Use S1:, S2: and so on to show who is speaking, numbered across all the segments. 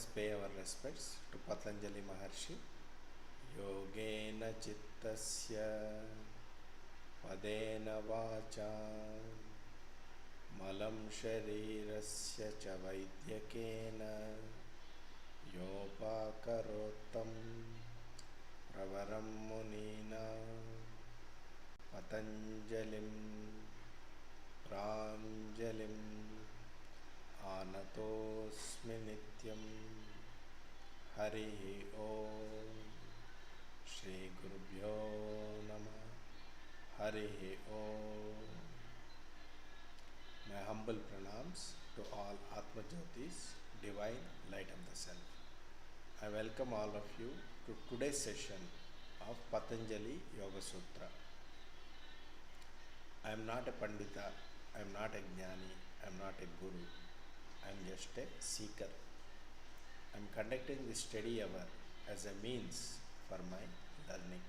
S1: us pay our respects to Patanjali Maharshi. Yogena Chittasya Padena Vacha Malam Sharirasya Cha Vaidyakena Yopakarotam Pravaram Munina Patanjalim Pranjalim Anatosmi Nityam Harihi Om Shri Gurubhyo Namah Harihi Om. My humble pranams to all Atma Jyotis, divine light of the self. I welcome all of you to today's session of Patanjali Yogasutra. I am not a Pandita, I am not a Jnani, I am not a Guru, I am just a seeker. I am conducting this study hour as a means for my learning.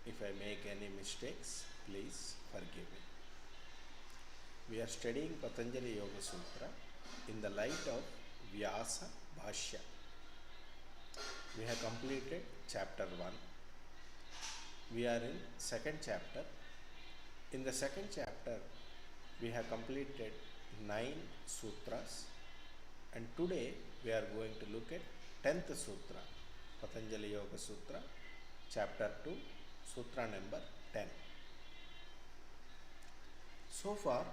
S1: If I make any mistakes, please forgive me. We are studying Patanjali Yogasutra in the light of Vyasa Bhashya. We have completed chapter 1. We are in second chapter. In the second chapter, we have completed 9 sutras, and today we are going to look at 10th sutra, Patanjali Yoga Sutra, chapter 2, sutra number 10. So far,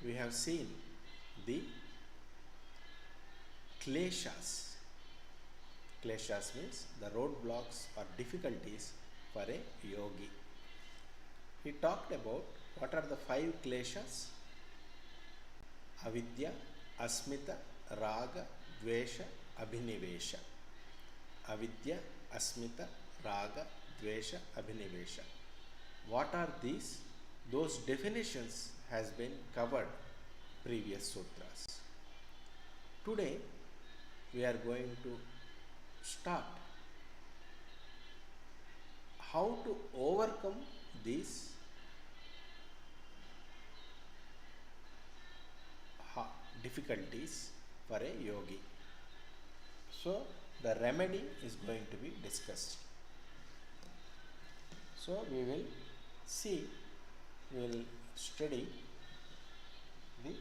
S1: we have seen the kleshas. Kleshas means the roadblocks or difficulties for a yogi. He talked about what are the 5 kleshas: avidya, asmita, raga, dvesha, abhinivesha. Avidya, asmita, raga, dvesha, abhinivesha. What are these? Those definitions has been covered previous sutras. Today we are going to start how to overcome these difficulties for a yogi. So the remedy is going to be discussed. So we will study the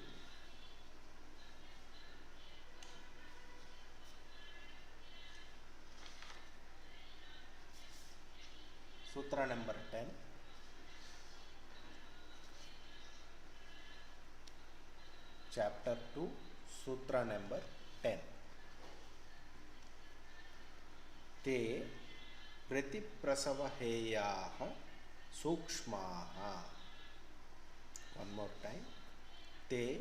S1: sutra number 10, chapter 2, sutra number 10. Te pratiprasavaheyaha sukshmaha. One more time. Te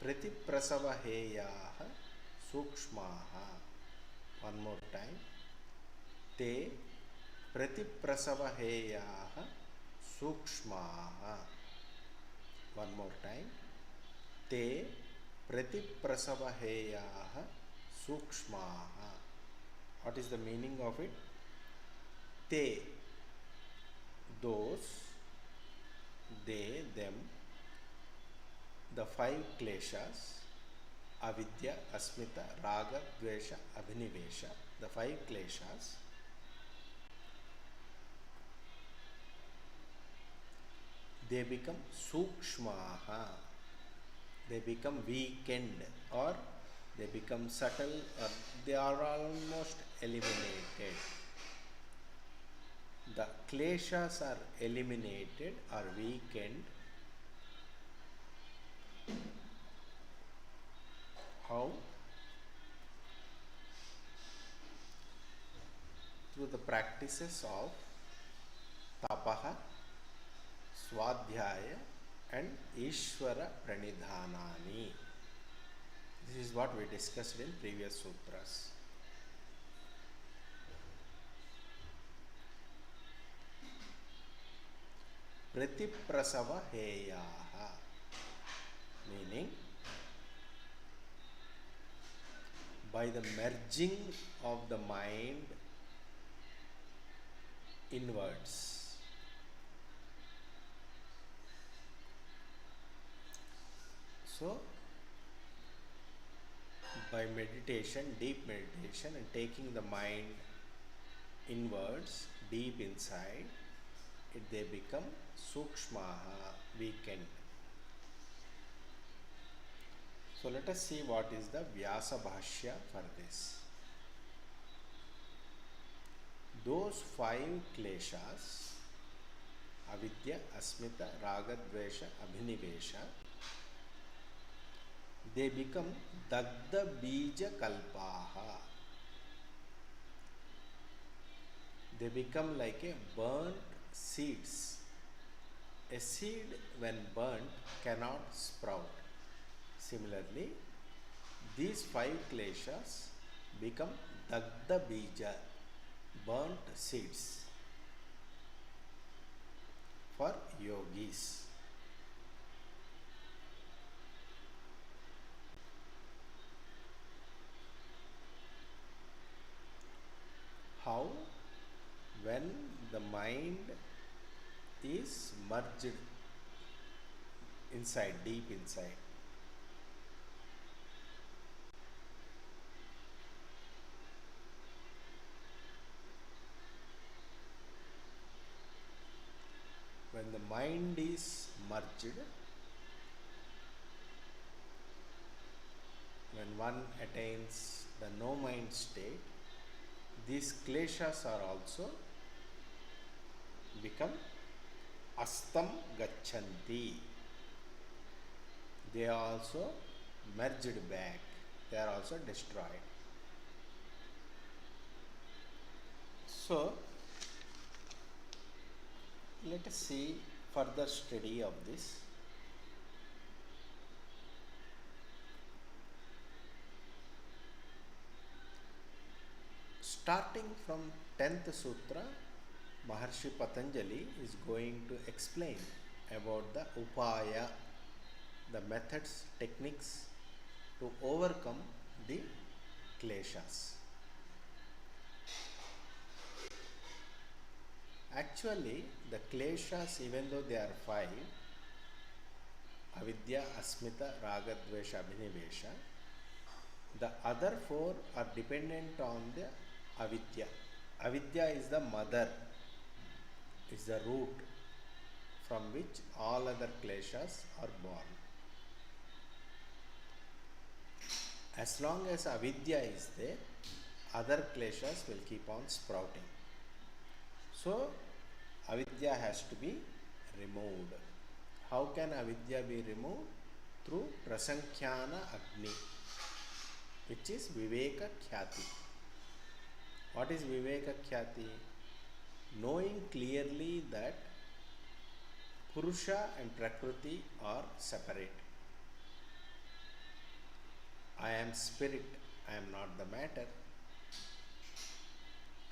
S1: pratiprasavaheyaha sukshmaha. One more time. Te pratiprasavaheyaha sukshmaha. One more time. Te pratiprasavaheyaha sukshmaha. What is the meaning of it? Te, those, they, them, the 5 kleshas, avidya, asmita, raga, dvesha, abhinivesha, the 5 kleshas, they become sukshmaha, they become weakened, or they become subtle, or they are almost eliminated. The kleshas are eliminated or weakened. How? Through the practices of tapaha, swadhyaya and ishvara pranidhanani. This is what we discussed in previous sutras. Pratiprasava heyaha, meaning by the merging of the mind inwards. So by meditation, deep meditation, and taking the mind inwards, deep inside, they become sukshmaha, weakened. So let us see what is the Vyasa Bhashya for this. Those five kleshas, avidya, asmita, raga, dvesha, abhinivesha, they become dagda bija kalpaha. They become like a burnt seeds. A seed when burnt cannot sprout. Similarly, these five kleshas become dagda bija, burnt seeds for yogis. How? When the mind is merged inside, deep inside. When the mind is merged, when one attains the no mind state, these kleshas are also become astam gacchanti. They are also merged back. They are also destroyed. So, let us see further study of this. Starting from 10th Sutra, Maharshi Patanjali is going to explain about the upaya, the methods, techniques to overcome the kleshas. Actually, the kleshas, even though they are five, avidya, asmita, raga, dvesha, abhinivesha, the other four are dependent on the avidya. Avidya is the mother, is the root from which all other kleshas are born. As long as avidya is there, other kleshas will keep on sprouting. So, avidya has to be removed. How can avidya be removed? Through prasankhyana agni, which is viveka khyati. What is viveka khyati? Knowing clearly that Purusha and Prakriti are separate. I am spirit, I am not the matter.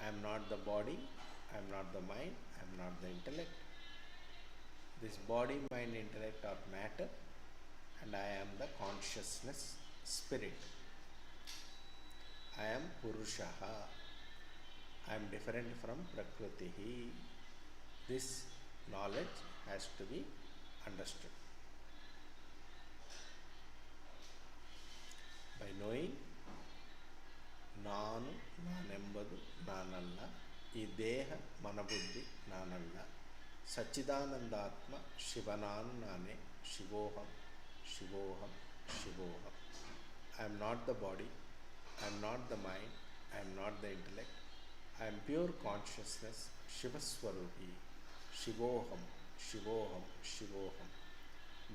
S1: I am not the body, I am not the mind, I am not the intellect. This body, mind, intellect are matter, and I am the consciousness, spirit. I am Purushaha. I am different from Prakritihi. This knowledge has to be understood. By knowing ನಾನು ನಾನೆಂಬುದು ನಾನಲ್ಲ, ಈ ದೇಹ ಮನಬುದ್ಧಿ ನಾನಲ್ಲ, ಸಚ್ಚಿದಾನಂದಾತ್ಮ ಶಿವನಾನು ನಾನೇ, ಶಿವೋಹಂ ಶಿವೋಹಂ ಶಿವೋಹಂ. I am not the body, I am not the mind, I am not the intellect, I am pure consciousness, Shivaswarupi, Shivoham, Shivoham, Shivoham.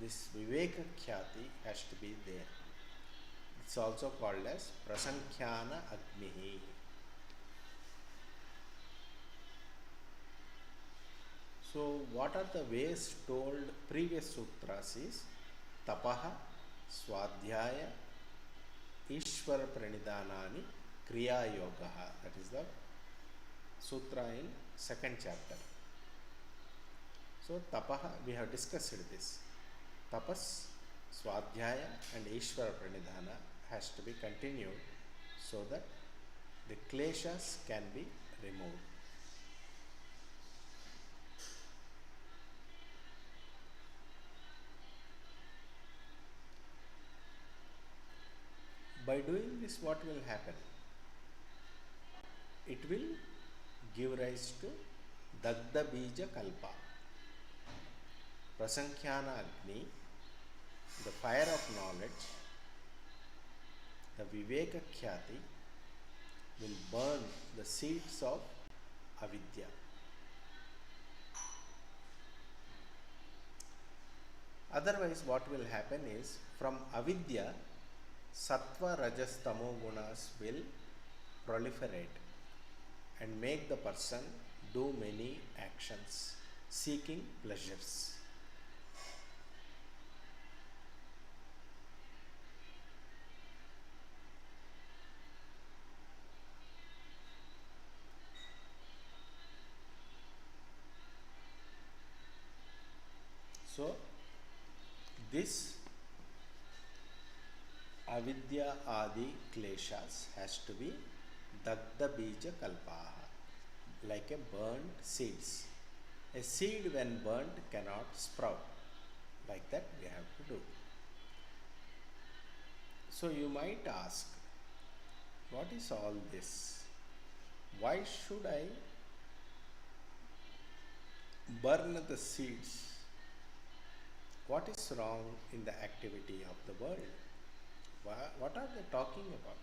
S1: This Viveka Khyati has to be there. It's also called as Prasankhyana Agnihi. So, what are the ways told previous sutras is Tapaha, Swadhyaya, Ishvara Pranidhanani, Kriya Yogaha. That is the sutra in second chapter. So, Tapaha, we have discussed this. Tapas, Swadhyaya and Ishvara Pranidhana has to be continued so that the kleshas can be removed. By doing this, what will happen? It will give rise to Dagda Bija Kalpa, Prasankhyana Agni, the fire of knowledge, the Viveka Khyati will burn the seeds of avidya. Otherwise, what will happen is from avidya, sattva, rajas, tamo gunas will proliferate and make the person do many actions seeking pleasures. So, this avidya adi kleshas has to be dagda bija kalpaha, like a burnt seeds. A seed when burnt cannot sprout. Like that we have to do. So you might ask, what is all this? Why should I burn the seeds? What is wrong in the activity of the world? What are they talking about?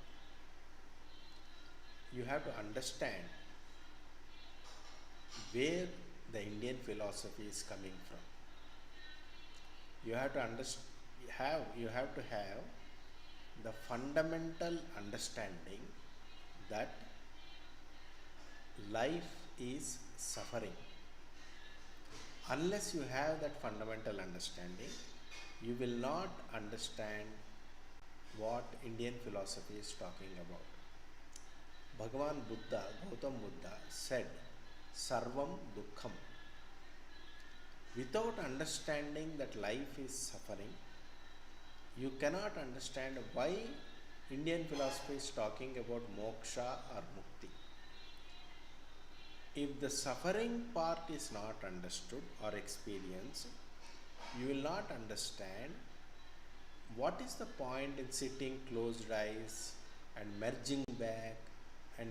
S1: You have to understand where the Indian philosophy is coming from. You have to have the fundamental understanding that life is suffering. Unless you have that fundamental understanding, you will not understand what Indian philosophy is talking about. Bhagavan Buddha, Gautam Buddha said, Sarvam Dukkham. Without understanding that life is suffering, you cannot understand why Indian philosophy is talking about moksha or mukti. If the suffering part is not understood or experienced, you will not understand what is the point in sitting closed eyes and merging back and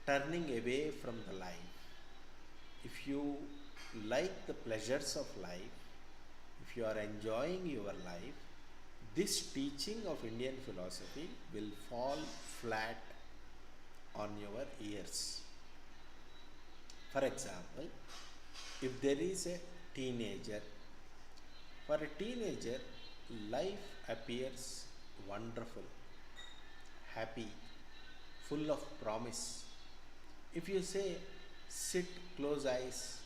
S1: turning away from the life. If you like the pleasures of life, if you are enjoying your life, this teaching of Indian philosophy will fall flat on your ears. For example, if there is a teenager, for a teenager, life appears wonderful, happy, full of promise. If you say, sit, close eyes,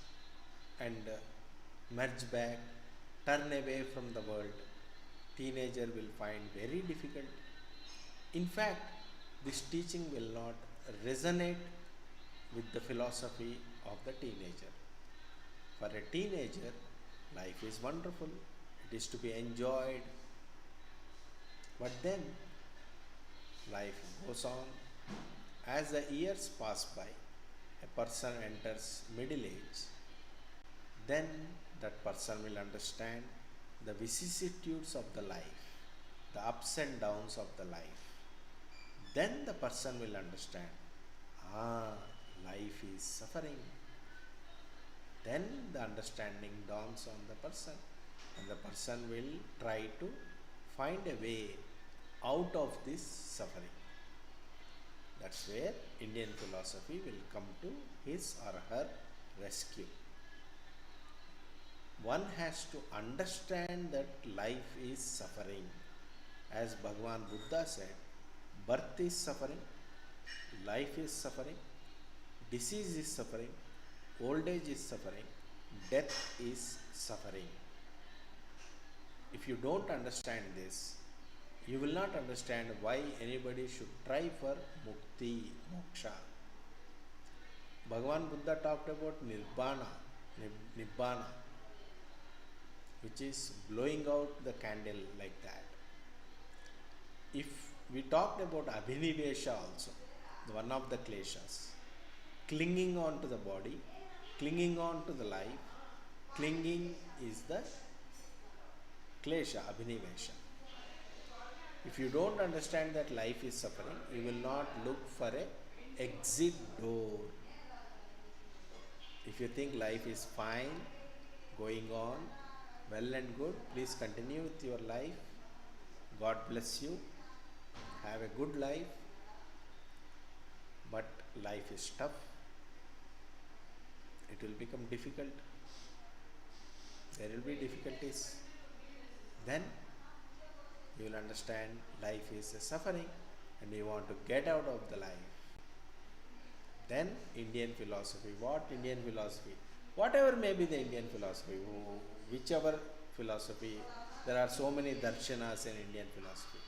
S1: and merge back, turn away from the world, teenager will find very difficult. In fact, this teaching will not resonate with the philosophy of the teenager. For a teenager, life is wonderful, it is to be enjoyed. But then, life goes on. As the years pass by, a person enters middle age, then that person will understand the vicissitudes of the life, the ups and downs of the life. Then the person will understand, life is suffering. Then the understanding dawns on the person, and the person will try to find a way out of this suffering. That's where Indian philosophy will come to his or her rescue. One has to understand that life is suffering. As Bhagavan Buddha said, birth is suffering, life is suffering, disease is suffering, old age is suffering, death is suffering. If you don't understand this, you will not understand why anybody should try for mukti, moksha. Bhagavan Buddha talked about nibbana, which is blowing out the candle like that. If we talked about abhinivesha also, one of the kleshas, clinging on to the body, clinging on to the life, clinging is the klesha, abhinivesha. If you don't understand that life is suffering, you will not look for a exit door. If you think life is fine, going on, well and good, please continue with your life. God bless you. Have a good life. But life is tough. It will become difficult. There will be difficulties. Then you will understand life is a suffering and you want to get out of the life. Then Indian philosophy. What Indian philosophy? Whatever may be the Indian philosophy, whichever philosophy, there are so many darshanas in Indian philosophy.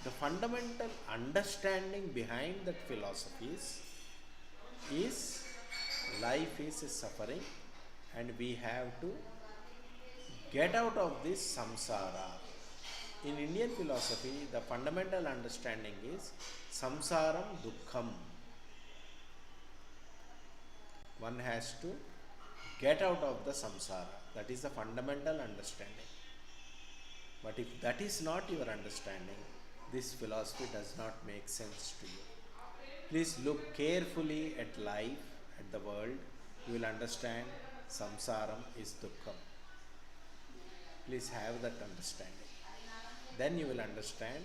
S1: The fundamental understanding behind that philosophies is life is a suffering and we have to get out of this samsara. In Indian philosophy, the fundamental understanding is samsaram dukkham. One has to get out of the samsara. That is the fundamental understanding. But if that is not your understanding, this philosophy does not make sense to you. Please look carefully at life, at the world. You will understand samsaram is dukkham. Please have that understanding. Then you will understand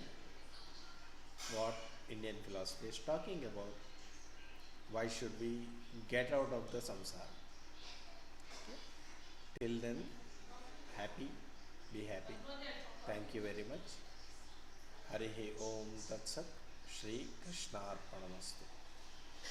S1: what Indian philosophy is talking about. Why should we get out of the samsara? Till then, happy, be happy. Thank you very much. Harihi Om Tat Sat. Shri Krishnarpanamastu.